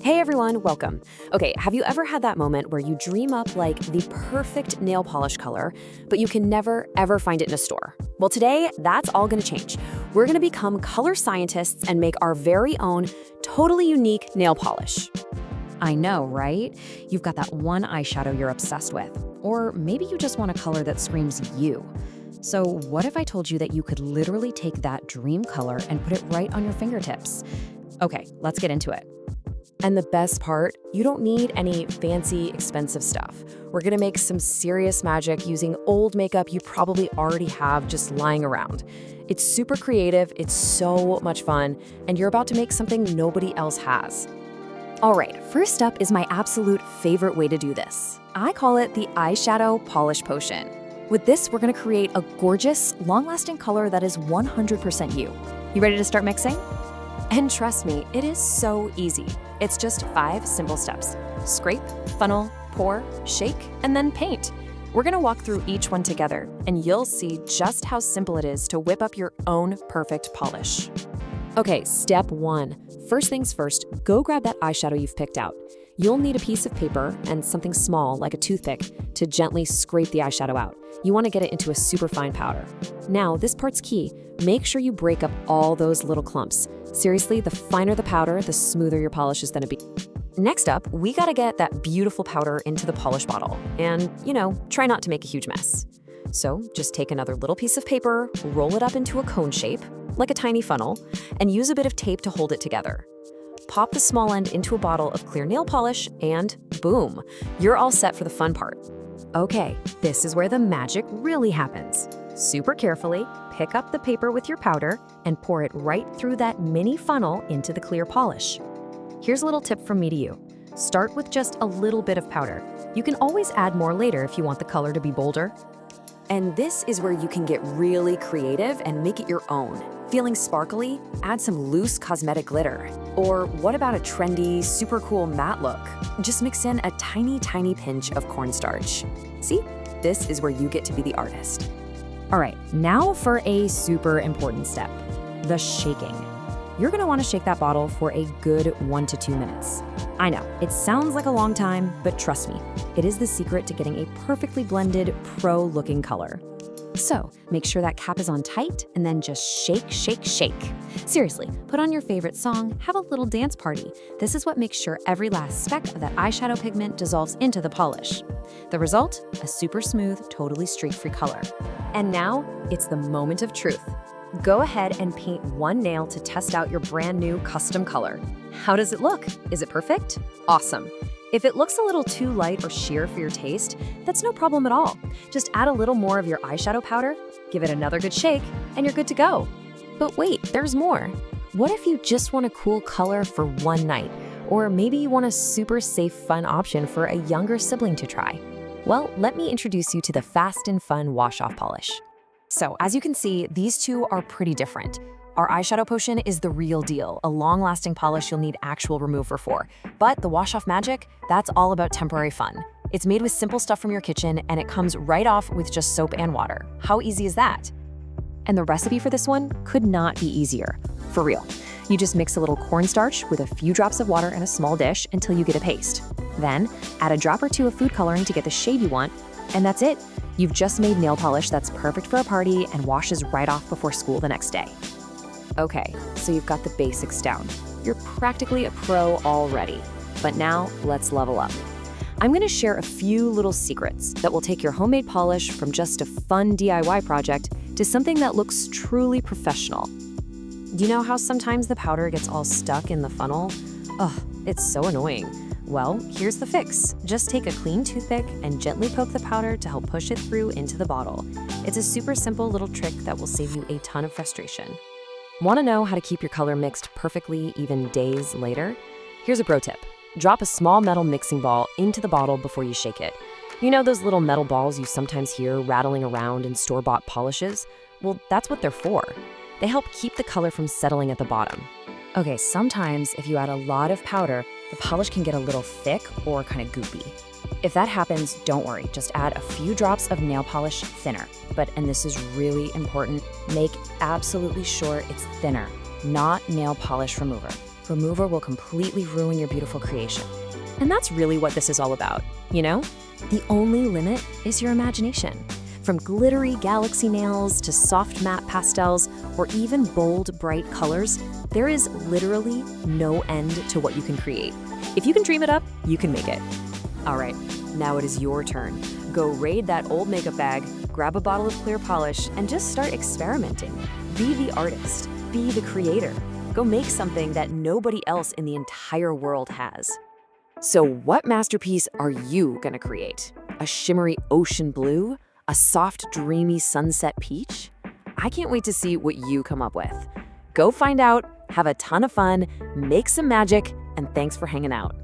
Hey everyone, welcome. Okay, have you ever had that moment where you dream up like the perfect nail polish color, but you can never ever find it in a store? Well, today, that's all gonna change. We're gonna become color scientists and make our very own, totally unique nail polish. I know, right? You've got that one eyeshadow you're obsessed with. Or maybe you just want a color that screams you. So what if I told you that you could literally take that dream color and put it right on your fingertips? Okay, let's get into it. And the best part, you don't need any fancy, expensive stuff. We're gonna make some serious magic using old makeup you probably already have just lying around. It's super creative, it's so much fun, and you're about to make something nobody else has. All right, first up is my absolute favorite way to do this. I call it the eyeshadow polish potion. With this, we're gonna create a gorgeous, long-lasting color that is 100% you. You ready to start mixing? And trust me, it is so easy. It's just 5 simple steps. Scrape, funnel, pour, shake, and then paint. We're gonna walk through each one together, and you'll see just how simple it is to whip up your own perfect polish. Okay, step 1. First things first, go grab that eyeshadow you've picked out. You'll need a piece of paper and something small, like a toothpick, to gently scrape the eyeshadow out. You wanna get it into a super fine powder. Now, this part's key. Make sure you break up all those little clumps. Seriously, the finer the powder, the smoother your polish is gonna be. Next up, we gotta get that beautiful powder into the polish bottle. And, try not to make a huge mess. So just take another little piece of paper, roll it up into a cone shape, like a tiny funnel, and use a bit of tape to hold it together. Pop the small end into a bottle of clear nail polish, and boom, you're all set for the fun part. Okay, this is where the magic really happens. Super carefully, pick up the paper with your powder and pour it right through that mini funnel into the clear polish. Here's a little tip from me to you. Start with just a little bit of powder. You can always add more later if you want the color to be bolder. And this is where you can get really creative and make it your own. Feeling sparkly? Add some loose cosmetic glitter. Or what about a trendy, super cool matte look? Just mix in a tiny, tiny pinch of cornstarch. See? This is where you get to be the artist. All right, now for a super important step, the shaking. You're gonna wanna shake that bottle for a good 1 to 2 minutes. I know, it sounds like a long time, but trust me, it is the secret to getting a perfectly blended, pro-looking color. So, make sure that cap is on tight, and then just shake, shake, shake. Seriously, put on your favorite song, have a little dance party. This is what makes sure every last speck of that eyeshadow pigment dissolves into the polish. The result? A super smooth, totally streak-free color. And now, it's the moment of truth. Go ahead and paint one nail to test out your brand new custom color. How does it look? Is it perfect? Awesome. If it looks a little too light or sheer for your taste, that's no problem at all. Just add a little more of your eyeshadow powder, give it another good shake, and you're good to go. But wait, there's more. What if you just want a cool color for one night? Or maybe you want a super safe, fun option for a younger sibling to try? Well, let me introduce you to the fast and fun wash-off polish. So, as you can see, these two are pretty different. Our eyeshadow potion is the real deal, a long-lasting polish you'll need actual remover for. But the wash-off magic, that's all about temporary fun. It's made with simple stuff from your kitchen, and it comes right off with just soap and water. How easy is that? And the recipe for this one could not be easier. For real. You just mix a little cornstarch with a few drops of water in a small dish until you get a paste. Then, add a drop or two of food coloring to get the shade you want, and that's it. You've just made nail polish that's perfect for a party and washes right off before school the next day. Okay, so you've got the basics down. You're practically a pro already. But now, let's level up. I'm gonna share a few little secrets that will take your homemade polish from just a fun DIY project to something that looks truly professional. You know how sometimes the powder gets all stuck in the funnel? Ugh, it's so annoying. Well, here's the fix. Just take a clean toothpick and gently poke the powder to help push it through into the bottle. It's a super simple little trick that will save you a ton of frustration. Want to know how to keep your color mixed perfectly even days later? Here's a pro tip. Drop a small metal mixing ball into the bottle before you shake it. You know those little metal balls you sometimes hear rattling around in store-bought polishes? Well, that's what they're for. They help keep the color from settling at the bottom. Okay, sometimes if you add a lot of powder, the polish can get a little thick or kind of goopy. If that happens, don't worry, just add a few drops of nail polish thinner. But, and this is really important, make absolutely sure it's thinner, not nail polish remover. remover will completely ruin your beautiful creation. And that's really what this is all about, you know? The only limit is your imagination. From glittery galaxy nails to soft matte pastels or even bold, bright colors, there is literally no end to what you can create. If you can dream it up, you can make it. All right, now it is your turn. Go raid that old makeup bag, grab a bottle of clear polish, and just start experimenting. Be the artist, be the creator. Go make something that nobody else in the entire world has. So what masterpiece are you gonna create? A shimmery ocean blue? A soft, dreamy sunset peach? I can't wait to see what you come up with. Go find out, have a ton of fun, make some magic, and thanks for hanging out.